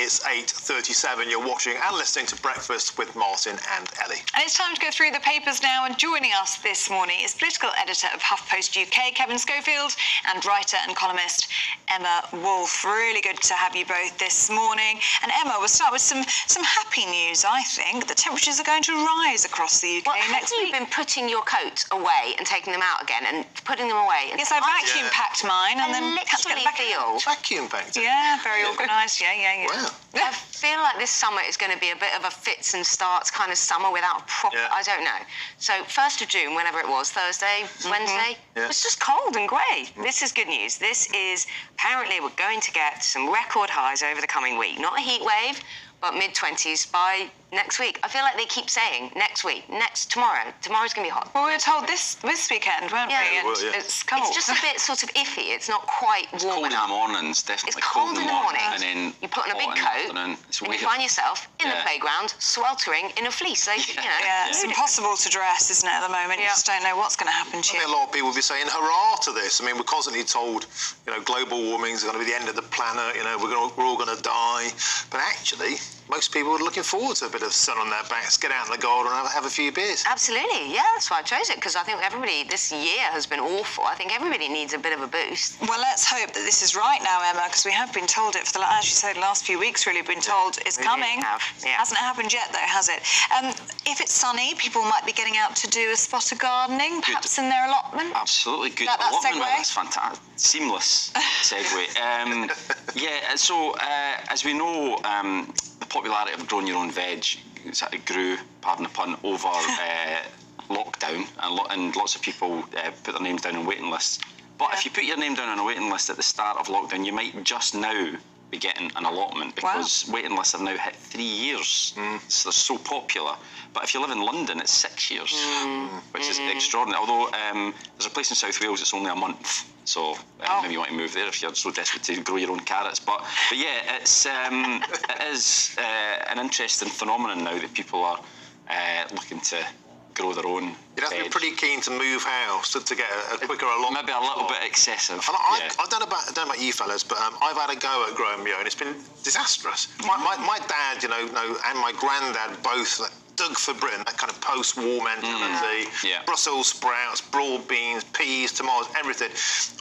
It's 8:37. You're watching and listening to Breakfast with Martin and Ellie. And it's time to go through the papers now, and joining us this morning is political editor of HuffPost UK, Kevin Schofield, and writer and columnist Emma Wolfe. Really good to have you both this morning. And Emma, we'll start with some happy news, I think. The temperatures are going to rise across the UK next week. You've been putting your coat away and taking them out again and putting them away. Yes, I vacuum packed mine and then had to get them back out. Vacuum packed it? Yeah, very organised. Yeah. Wow. I feel like this summer is going to be a bit of a fits and starts kind of summer without a proper... I don't know. So 1st of June, whenever it was, Thursday, Wednesday, it was just cold and grey. This is good news. This is... Apparently, we're going to get some record highs over the coming week. Not a heat wave, but mid-20s by next week. I feel like they keep saying next week, tomorrow. Tomorrow's going to be hot. Well, we were told this weekend, weren't we? And it's cold. It's just a bit sort of iffy. It's not quite warm enough. Cold in the mornings, definitely. It's cold in the morning. And then you put on a big coat, and you find yourself in the playground, sweltering in a fleece. So, you know. Yeah, it's impossible to dress, isn't it, at the moment? You just don't know what's going to happen to you. I think a lot of people will be saying hurrah to this. I mean, we're constantly told, global warming is going to be the end of the planet, we're all going to die. But actually, most people are looking forward to a bit of sun on their backs, get out in the garden and have a few beers. Absolutely, yeah, that's why I chose it, because I think this year has been awful. I think everybody needs a bit of a boost. Well, let's hope that this is right now, Emma, because we have been told it for as you say, the last few weeks, really been told it's coming. Hasn't happened yet, though, has it? If it's sunny, people might be getting out to do a spot of gardening, perhaps in their allotment. Absolutely, good that allotment. segue? That's fantastic. Seamless segue. So as we know, the popularity of growing your own veg grew, pardon the pun, over lockdown, and lots of people put their names down on waiting lists. But if you put your name down on a waiting list at the start of lockdown, you might just now be getting an allotment, because waiting lists have now hit 3 years. So they're so popular. But if you live in London, it's 6 years, which is extraordinary. Although there's a place in South Wales, it's only a month. So maybe you want to move there if you're so desperate to grow your own carrots. But yeah, it is an interesting phenomenon now that people are looking to grow their own. You'd have to be pretty keen to move house to get a quicker allotment. Maybe a little bit excessive. I don't know about you fellas, but I've had a go at growing my own. It's been disastrous. My dad, and my granddad both dug for Britain, that kind of post-war mentality. Brussels sprouts, broad beans, peas, tomatoes, everything.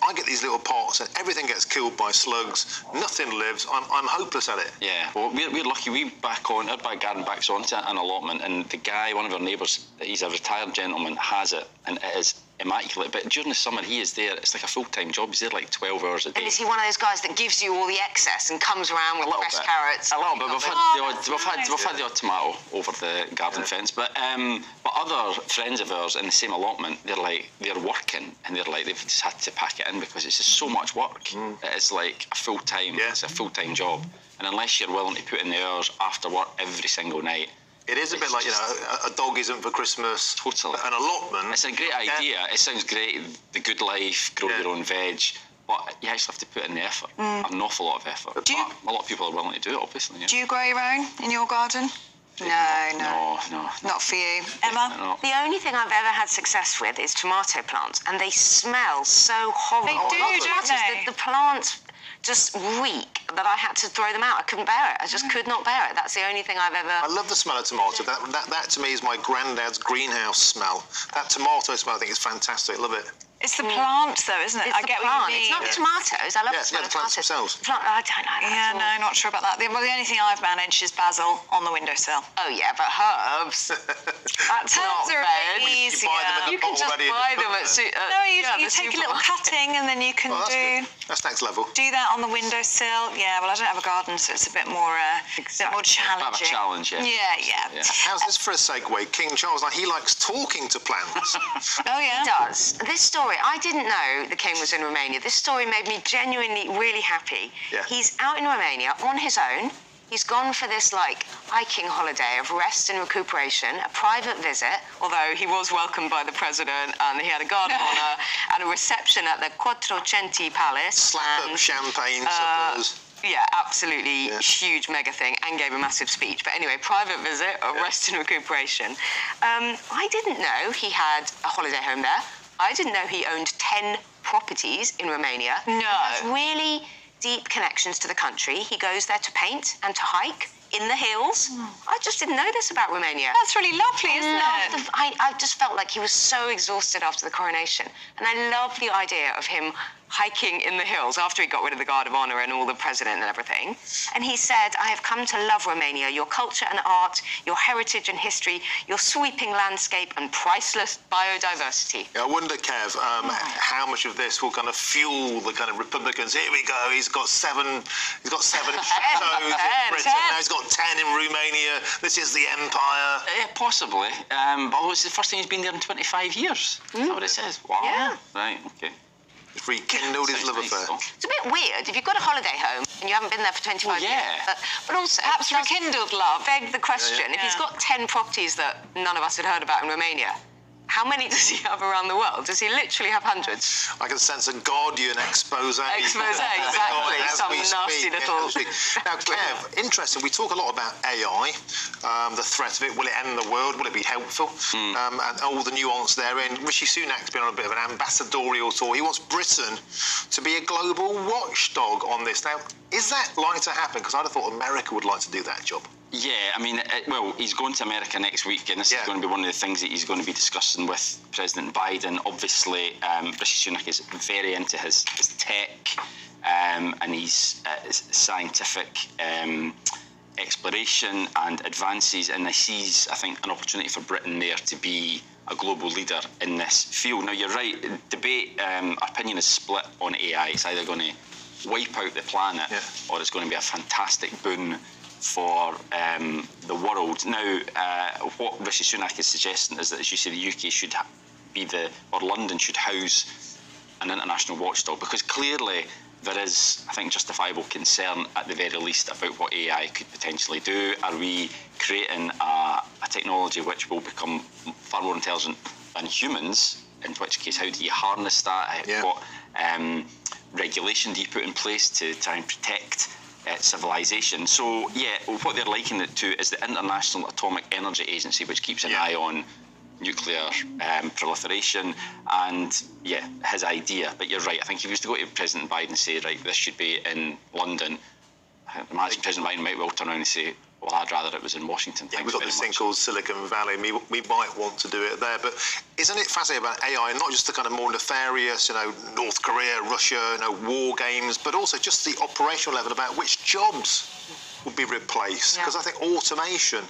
I get these little pots and everything gets killed by slugs. Nothing lives. I'm hopeless at it. Yeah, well, we're lucky. Our back garden backs onto an allotment, and the guy, one of our neighbours, he's a retired gentleman, has it, and it is immaculate. But during the summer, he is there. It's like a full-time job. He's there like 12 hours a day. And is he one of those guys that gives you all the excess and comes around with fresh carrots? A little bit. We've had the odd tomato over the garden fence, but other friends of ours in the same allotment, they're working, and they've just had to pack it in because it's just so much work. It is like a full-time. It's a full-time job, and unless you're willing to put in the hours after work every single night. It is a bit like, a dog isn't for Christmas. Totally. An allotment. It's a great idea. It sounds great, the good life, grow your own veg, but you actually have to put in the effort, an awful lot of effort. But a lot of people are willing to do it, obviously. Yeah. Do you grow your own in your garden? No. Not for you. Emma? No. The only thing I've ever had success with is tomato plants, and they smell so horrible. They do, don't they? The plants just reek that I had to throw them out. I couldn't bear it. I just could not bear it. That's the only thing I've ever... I love the smell of tomato. That to me is my granddad's greenhouse smell. That tomato smell, I think, is fantastic. Love it. It's the plant, though, isn't it? I get what you mean. It's not the tomatoes. I love the smell of plants tomatoes. themselves. I don't like that. Yeah, no, not sure about that. The only thing I've managed is basil on the windowsill. Oh, yeah, but herbs. That's not are veg. easier. You can just buy them at No, you take a little cutting and then you can That's next level. do that on the windowsill. Yeah, well, I don't have a garden, so it's a bit more challenging. A bit of a challenge, Yeah. How's this for a segue? King Charles, he likes talking to plants. Oh, yeah? He does. This story, I didn't know the king was in Romania. This story made me genuinely really happy. Yeah. He's out in Romania on his own. He's gone for this, hiking holiday of rest and recuperation, a private visit, although he was welcomed by the president, and he had a guard of honour and a reception at the Quattrocenti Palace. Slap up champagne suppers. Yeah, absolutely huge mega thing, and gave a massive speech. But anyway, private visit of rest and recuperation. I didn't know he had a holiday home there. I didn't know he owned 10 properties in Romania. No. He has really deep connections to the country. He goes there to paint and to hike in the hills. I just didn't know this about Romania. That's really lovely, isn't it? I just felt like he was so exhausted after the coronation. And I love the idea of him hiking in the hills after he got rid of the Guard of Honor and all the president and everything. And he said, I have come to love Romania, your culture and art, your heritage and history, your sweeping landscape and priceless biodiversity. Yeah, I wonder, Kev, how much of this will kind of fuel the kind of Republicans. Here we go, he's got seven chateaus in Britain, now he's got 10 in Romania, this is the empire. Possibly, but it's the first time he's been there in 25 years. Is that what it says? Wow. Yeah. Right, okay. He's rekindled his love affair. It's a bit weird if you've got a holiday home and you haven't been there for 25 years. But also, Perhaps rekindled love. beg the question, if he's Yeah. got 10 properties that none of us had heard about in Romania, how many does he have around the world? Does he literally have hundreds? I can sense a Guardian expose. Exactly. Some nasty little... Now, Kev, interesting, we talk a lot about AI, the threat of it. Will it end the world? Will it be helpful? And all the nuance therein. Rishi Sunak's been on a bit of an ambassadorial tour. He wants Britain to be a global watchdog on this. Now, is that likely to happen? Because I'd have thought America would like to do that job. Yeah, I mean, well, he's going to America next week, and this is going to be one of the things that he's going to be discussing with President Biden. Obviously, Rishi Sunak is very into his tech and his scientific exploration and advances, and he sees, I think, an opportunity for Britain there to be a global leader in this field. Now, you're right, debate, our opinion is split on AI. It's either going to wipe out the planet or it's going to be a fantastic boon for the world. Now, what Rishi Sunak is suggesting is that, as you say, the UK should be or London should house an international watchdog, because clearly there is, I think, justifiable concern at the very least about what AI could potentially do. Are we creating a technology which will become far more intelligent than humans? In which case, how do you harness that? What regulation do you put in place to try and protect civilization? So, yeah, what they're likening it to is the International Atomic Energy Agency, which keeps an eye on nuclear proliferation, and his idea. But you're right, I think if he was to go to President Biden and say, right, this should be in London, I imagine President Biden might well turn around and say, well, I'd rather it was in Washington. Yeah, we've got this thing called Silicon Valley. We might want to do it there, but isn't it fascinating about AI, not just the kind of more nefarious, North Korea, Russia, war games, but also just the operational level about which jobs would be replaced? Because I think automation,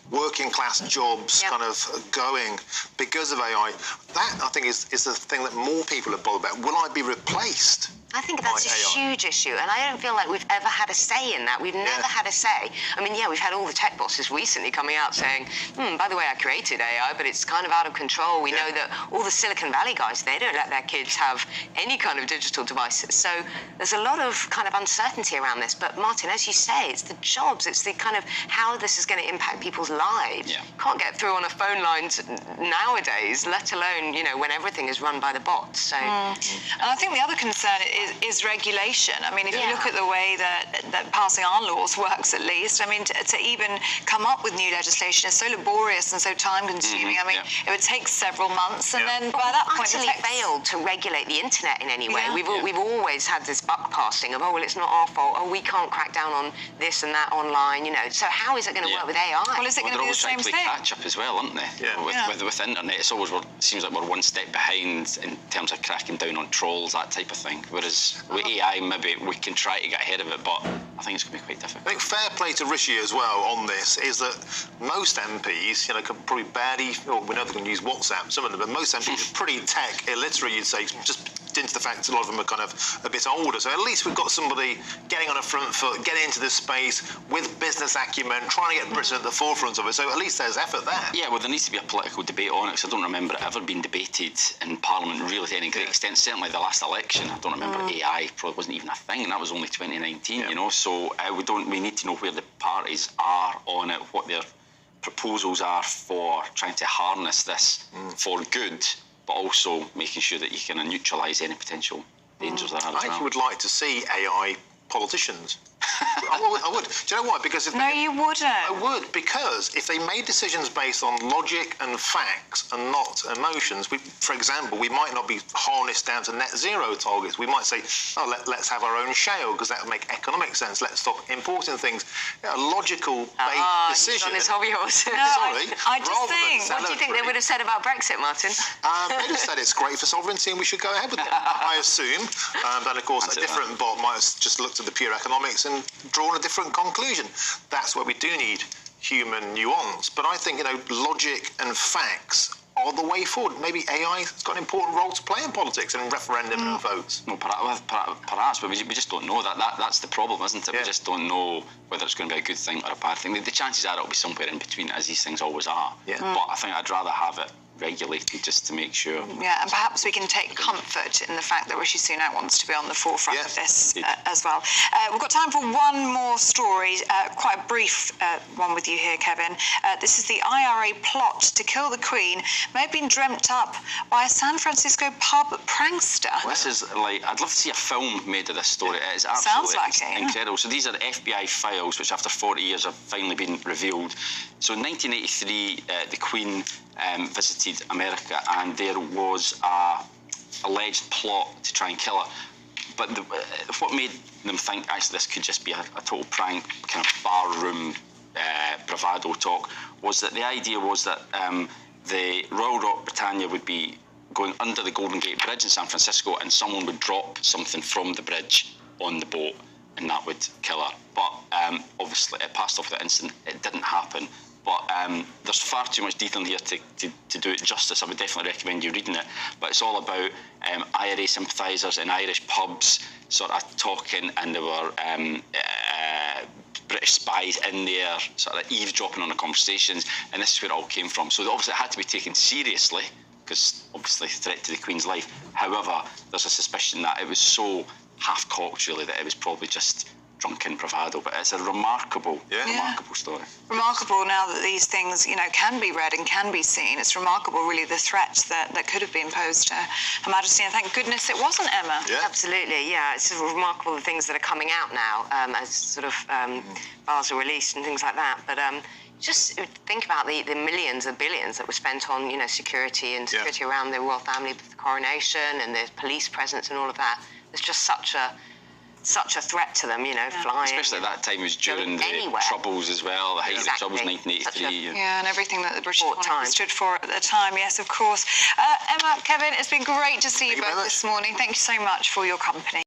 working class jobs kind of going because of AI, that I think is the thing that more people are bothered about. Will I be replaced? I think that's a huge issue, and I don't feel like we've ever had a say in that. We've never had a say. I mean, we've had all the tech bosses recently coming out saying, by the way, I created AI, but it's kind of out of control. We know that all the Silicon Valley guys, they don't let their kids have any kind of digital devices. So there's a lot of kind of uncertainty around this. But Martin, as you say, it's the jobs, it's the kind of how this is going to impact people's lives. You can't get through on a phone line nowadays, let alone, when everything is run by the bots. So, and I think the other concern is regulation. I mean, if you look at the way that passing our laws works, at least, I mean, to even come up with new legislation is so laborious and so time-consuming. I mean, it would take several months, and then by that point, utterly failed to regulate the internet in any way. We've always had this buck passing of, well, it's not our fault. We can't crack down on this and that online. So how is it going to work with AI? Well, is it going to be the same thing? Catch up as well, aren't they? With the internet, it's always seems like we're one step behind in terms of cracking down on trolls, that type of thing. Whereas with AI, maybe we can try to get ahead of it, but I think it's going to be quite difficult. I think fair play to Rishi as well on this is that most MPs, can probably barely, we know they're going to use WhatsApp, some of them, but most MPs are pretty tech illiterate, you'd say, just into the fact a lot of them are kind of a bit older. So at least we've got somebody getting on a front foot, getting into this space with business acumen, trying to get Britain at the forefront of it. So at least there's effort there. Yeah, well, there needs to be a political debate on it, because I don't remember it ever being debated in Parliament really to any great extent. Certainly the last election, I don't remember AI probably wasn't even a thing, and that was only 2019, So we need to know where the parties are on it, what their proposals are for trying to harness this for good, but also making sure that you can neutralise any potential dangers there as well. I actually would like to see AI politicians. I would. Do you know why? Because if No, you wouldn't. I would, because if they made decisions based on logic and facts and not emotions, for example, we might not be harnessed down to net zero targets. We might say, oh, let's have our own shale because that would make economic sense. Let's stop importing things. A logical-based decision. On this hobby horse. No, Sorry. I just think. What do you think they would have said about Brexit, Martin? They'd have said it's great for sovereignty and we should go ahead with it. I assume. But of course, a different bot might have just looked at the pure economics and drawn a different conclusion. That's where we do need human nuance. But I think, logic and facts are the way forward. Maybe AI has got an important role to play in politics and in referendum and votes. Well, perhaps, but we just don't know that. That's the problem, isn't it? Yeah. We just don't know whether it's going to be a good thing or a bad thing. The chances are it'll be somewhere in between, as these things always are. Yeah. But I think I'd rather have it regulated just to make sure. Yeah, and perhaps we can take comfort in the fact that Rishi Sunak wants to be on the forefront of this as well. We've got time for one more story, quite a brief one with you here, Kevin. This is the IRA plot to kill the Queen may have been dreamt up by a San Francisco pub prankster. Well, this is like, I'd love to see a film made of this story. It is absolutely incredible. So these are the FBI files, which after 40 years have finally been revealed. So in 1983, the Queen visited America, and there was a alleged plot to try and kill her. But what made them think actually this could just be a total prank, kind of barroom bravado talk, was that the idea was that the Royal Rock Britannia would be going under the Golden Gate Bridge in San Francisco, and someone would drop something from the bridge on the boat, and that would kill her. But obviously it passed off that instant. It didn't happen. But there's far too much detail here to do it justice. I would definitely recommend you reading it. But it's all about IRA sympathisers in Irish pubs sort of talking, and there were British spies in there sort of eavesdropping on the conversations, and this is where it all came from. So obviously it had to be taken seriously, because obviously a threat to the Queen's life. However, there's a suspicion that it was so half-cocked really that it was probably just drunken bravado, but it's a remarkable story. Remarkable now that these things, can be read and can be seen. It's remarkable, really, the threat that could have been posed to Her Majesty, and thank goodness it wasn't, Emma. Yeah. Absolutely, yeah. It's sort of remarkable the things that are coming out now as sort of files are released and things like that. But just think about the millions and billions that were spent on, security and security around the royal family with the coronation and the police presence and all of that. There's just such a threat to them, flying. Especially at that time, it was during the Troubles as well, the height of the Troubles, 1983. And everything that the British monarchy stood for at the time, yes, of course. Emma, Kevin, it's been great to see you both this morning. Thank you so much for your company.